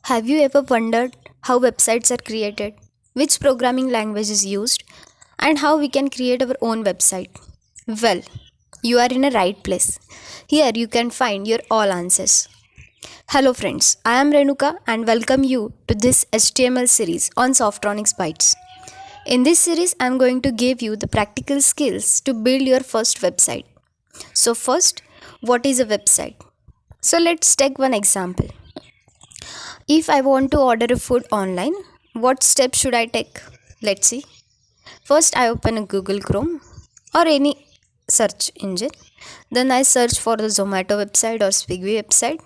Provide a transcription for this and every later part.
Have you ever wondered how websites are created, which programming language is used, and how we can create our own website? Well, you are in a right place. Here you can find your all answers. Hello friends, I am Renuka and welcome you to this HTML series on Softronics Bytes. In this series, I am going to give you the practical skills to build your first website. So first, what is a website? So let's take one example. If I want to order a food online, what steps should I take? Let's see. First, I open a Google Chrome or any search engine. Then I search for the Zomato website or Swiggy website.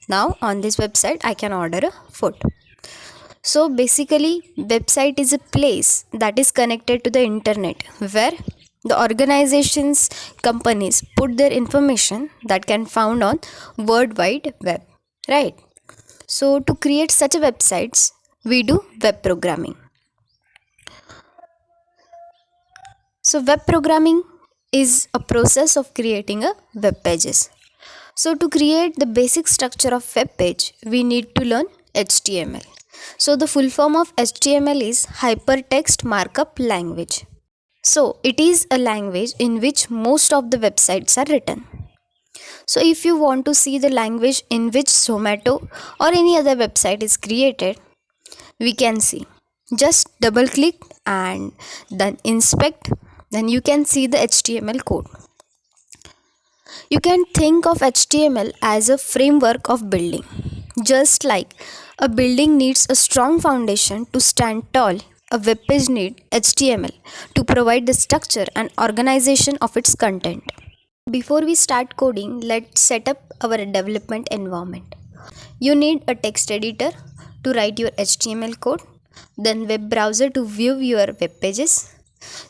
Now, on this website, I can order a food. So, basically, website is a place that is connected to the internet where the organizations, companies put their information that can found on World Wide Web, right? So to create such a websites, we do web programming. So web programming is a process of creating a web pages. So to create the basic structure of web page, we need to learn HTML. So the full form of HTML is Hypertext Markup Language. So it is a language in which most of the websites are written. So if you want to see the language in which Zomato or any other website is created, we can see. Just double click and then inspect, then you can see the HTML code. You can think of HTML as a framework of building. Just like a building needs a strong foundation to stand tall, a web page needs HTML to provide the structure and organization of its content. Before we start coding, let's set up our development environment. You need a text editor to write your HTML code, then web browser to view your web pages.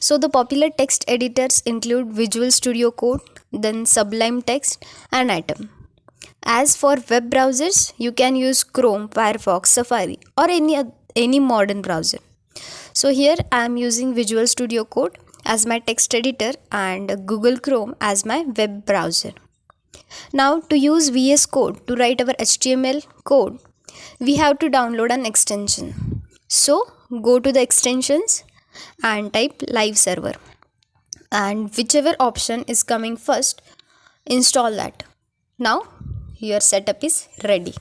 So the popular text editors include Visual Studio Code, then Sublime Text and Atom. As for web browsers, you can use Chrome, Firefox, Safari or any modern browser. So here I am using Visual Studio Code as my text editor and Google Chrome as my web browser. Now to use VS Code to write our HTML code, we have to download an extension. So go to the extensions and type live server, and whichever option is coming first, install that. Now your setup is ready.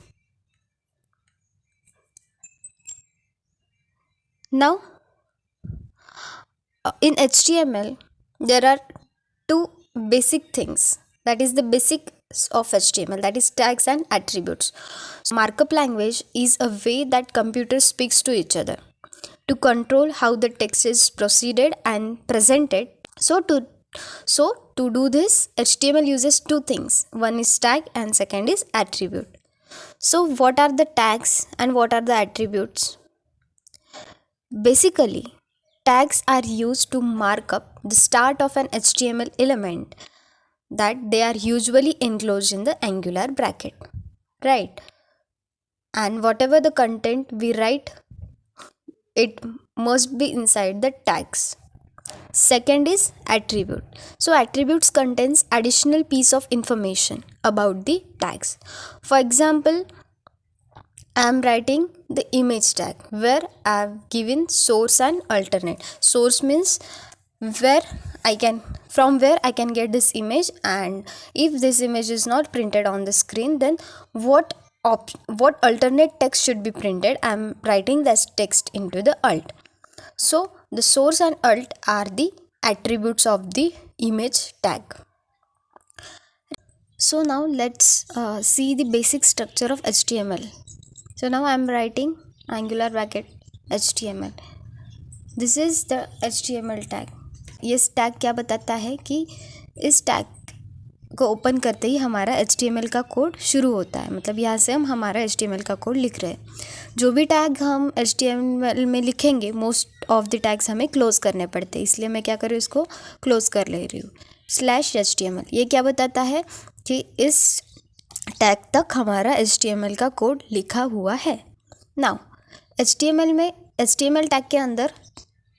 Now in HTML there are two basic things, that is the basics of HTML, that is tags and attributes. So markup language is a way that computers speaks to each other to control how the text is proceeded and presented. So to do this, HTML uses two things. One is tag and second is attribute. So what are the tags and what are the attributes? Basically, tags are used to mark up the start of an HTML element, that they are usually enclosed in the angular bracket, right? And whatever the content we write, it must be inside the tags. Second is attribute. So attributes contains additional piece of information about the tags. For example, I am writing the image tag where I have given source and alternate. Source means from where I can get this image, and if this image is not printed on the screen, then what alternate text should be printed. I am writing this text into the alt. So the source and alt are the attributes of the image tag. So now let's see the basic structure of HTML. So now I am writing angular bracket HTML. This is the HTML tag. ये tag क्या बताता है कि इस tag को open करते ही हमारा HTML का कोड शुरू होता है, मतलब यहाँ से हम हमारा HTML का कोड लिख रहे हैं। जो भी टैग हम HTML में लिखेंगे, मोस्ट ऑफ द टैग्स हमें क्लोज करने पड़ते हैं, इसलिए मैं क्या कर रही हूँ, इसको क्लोज कर ले रही हूँ। /HTML ये क्या बताता है कि इस टैग तक हमारा HTML का कोड लिखा हुआ है। नाउ HTML में HTML टैग के अंदर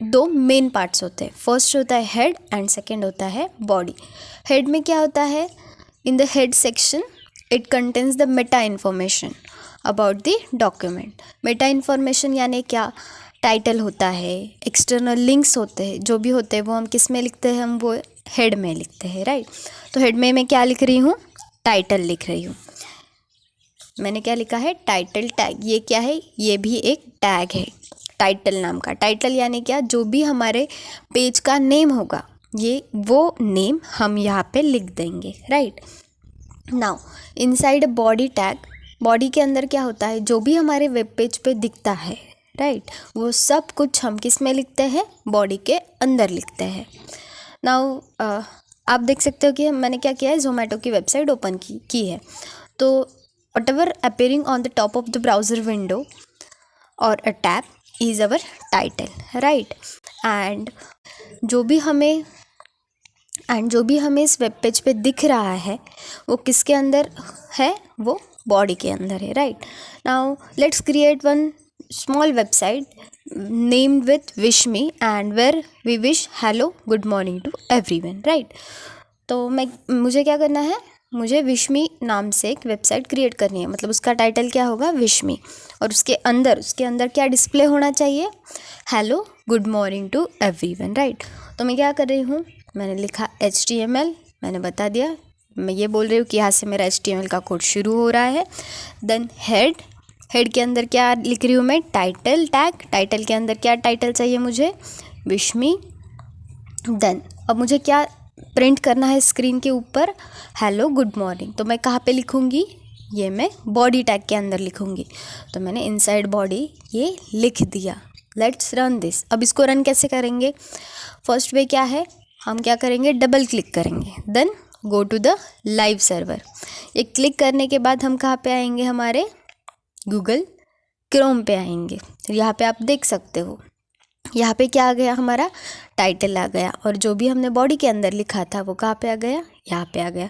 दो मेन पार्ट्स होते हैं। फर्स्ट होता है हेड एंड सेकंड होता है बॉडी। हेड में क्या होता है, in the head section it contains the Meta information about the document. Meta information यानी क्या, टाइटल होता है, एक्सटर्नल लिंक्स होते हैं, जो भी होते हैं वो हम किस में लिखते हैं, हम वो हेड में लिखते हैं, राइट। तो हेड में मैं क्या लिख रही हूँ, टाइटल लिख रही हूँ। मैंने क्या लिखा है, टाइटल टैग। ये क्या है, ये भी एक टैग है टाइटल नाम का। टाइटल यानी क्या, जो भी हमारे पेज का नेम होगा, ये वो नेम हम यहाँ पे लिख देंगे, right. Now inside body tag, body के अंदर क्या होता है, जो भी हमारे वेब पेज पे दिखता है, राइट, वो सब कुछ हम किस में लिखते हैं, बॉडी के अंदर लिखते हैं। नाउ आप देख सकते हो कि मैंने क्या किया है, जोमेटो की वेबसाइट ओपन की है। तो whatever appearing on the top of the browser window or a tab is our title, right। and जो भी हमें इस वेब पेज पे दिख रहा है वो किसके अंदर है, वो बॉडी के अंदर है, right. Now let's create one small website named with wish me and where we wish hello good morning to everyone, right. तो मुझे क्या करना है, मुझे विश मी नाम से एक वेबसाइट क्रिएट करनी है। मतलब उसका टाइटल क्या होगा, विश मी, और उसके अंदर क्या डिस्प्ले होना चाहिए, hello good morning to everyone, right. तो मैं क्या कर रही हूँ, मैंने लिखा HTML, मैंने बता दिया, मैं ये बोल रही हूँ कि यहाँ से मेरा HTML का कोड शुरू हो रहा है। देन हेड के अंदर क्या लिख रही हूँ मैं, टाइटल टैग। टाइटल के अंदर क्या टाइटल चाहिए मुझे, विश मी। देन अब मुझे क्या प्रिंट करना है स्क्रीन के ऊपर, हेलो गुड मॉर्निंग। तो मैं कहाँ पे लिखूँगी, ये मैं बॉडी टैग के अंदर लिखूँगी। तो मैंने इनसाइड बॉडी ये लिख दिया। Let's run this. अब इसको रन कैसे करेंगे, फर्स्ट वे क्या है, हम क्या करेंगे, डबल क्लिक करेंगे, then go to the live server. ये क्लिक करने के बाद हम कहाँ पे आएंगे, हमारे गूगल क्रोम पे आएंगे। यहाँ पे आप देख सकते हो, यहाँ पे क्या आ गया, हमारा टाइटल आ गया, और जो भी हमने बॉडी के अंदर लिखा था वो कहाँ पे आ गया, यहाँ पे आ गया।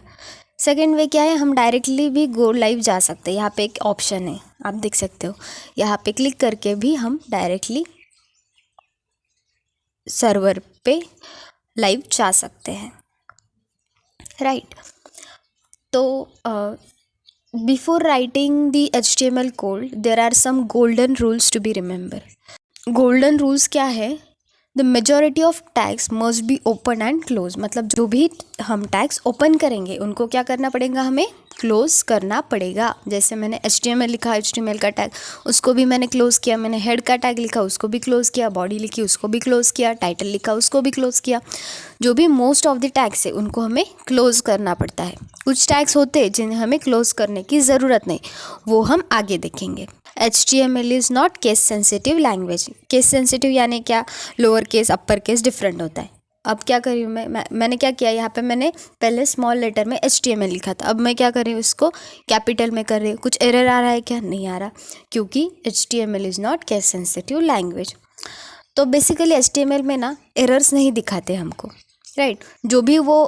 सेकेंड वे क्या है, हम डायरेक्टली भी गो लाइव जा सकते हैं। यहाँ पे एक ऑप्शन है, आप देख सकते हो, यहाँ पे क्लिक करके भी हम डायरेक्टली सर्वर पे लाइव जा सकते हैं, राइट। तो before writing the HTML code there are some golden rules to be remember. Golden rules क्या है, the majority of tags must be open and close. मतलब जो भी हम टैग्स ओपन करेंगे उनको क्या करना पड़ेगा, हमें क्लोज करना पड़ेगा। जैसे मैंने HTML लिखा, HTML का टैग, उसको भी मैंने क्लोज किया। मैंने हेड का टैग लिखा, उसको भी क्लोज किया। बॉडी लिखी, उसको भी क्लोज किया। टाइटल लिखा, उसको भी क्लोज किया। जो भी मोस्ट ऑफ द टैग्स है उनको हमें क्लोज करना पड़ता है। कुछ टैग्स होते हैं जिन्हें हमें क्लोज करने की ज़रूरत नहीं, वो हम आगे देखेंगे। HTML is not case sensitive language. Case sensitive यानी क्या, lower case upper case different होता है। अब क्या कर रही हूँ मैंने क्या किया, यहाँ पे मैंने पहले स्मॉल लेटर में HTML लिखा था, अब मैं क्या कर रही हूँ, इसको कैपिटल में कर रही हूँ। कुछ एरर आ रहा है क्या, नहीं आ रहा, क्योंकि HTML is not case sensitive language. तो बेसिकली HTML में ना एरर्स नहीं दिखाते हमको, राइट। जो भी वो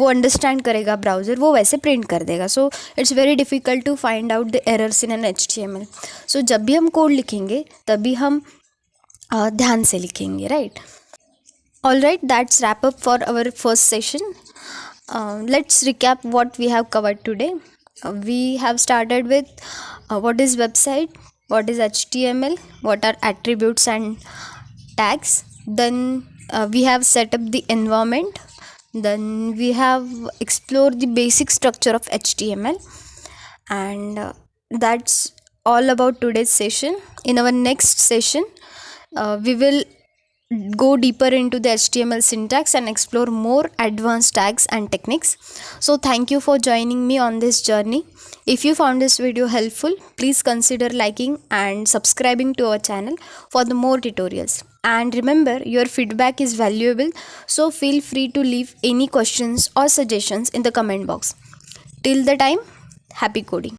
अंडरस्टैंड करेगा ब्राउज़र, वो वैसे प्रिंट कर देगा। So it's very difficult to find out the errors in an HTML। So जब भी हम कोड लिखेंगे तभी हम ध्यान से लिखेंगे, right. All right, that's wrap up for our first session. Let's recap what we have covered today. We have started with what is website, what is HTML, what are attributes and tags. Then we have set up the environment. Then we have explored the basic structure of HTML, and that's all about today's session. In our next session, we will go deeper into the HTML syntax and explore more advanced tags and techniques. So thank you for joining me on this journey. If you found this video helpful, please consider liking and subscribing to our channel for the more tutorials. And remember, your feedback is valuable, so feel free to leave any questions or suggestions in the comment box. Till the time, happy coding.